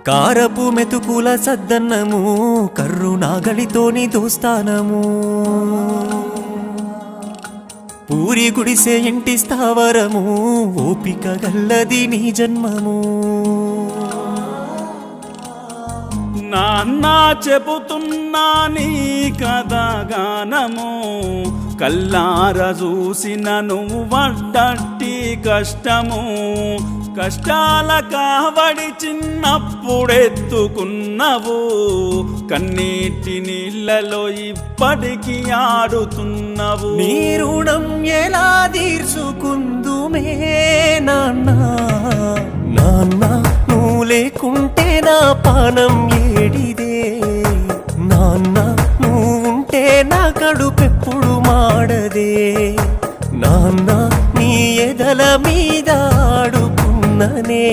కారపు మెతుకుల సద్దన్నము కర్రు నాగలితోని దోస్తానము పూరి గుడిసే ఇంటి స్థావరము ఓపిక గల్లది నీ జన్మము నాన్న చెబుతున్నా నీ కథగానము కల్లార చూసిన నువ్వు పడ్డట్టి కష్టము కష్టాల కావడి చిన్నప్పుడెత్తుకున్నవు కన్నీటి నీళ్ళలో ఇప్పటికి ఆడుతున్నవు నీ రుణం ఎలా తీర్చుకుందుమే నాన్న నాన్న నువ్వు లేకుంటే నా పానం ఏడిదే నాన్న నువ్వు ఉంటే నా కడుపెప్పుడు మాడదే నాన్న నీ ఎదల మీద ఆడుకున్ననే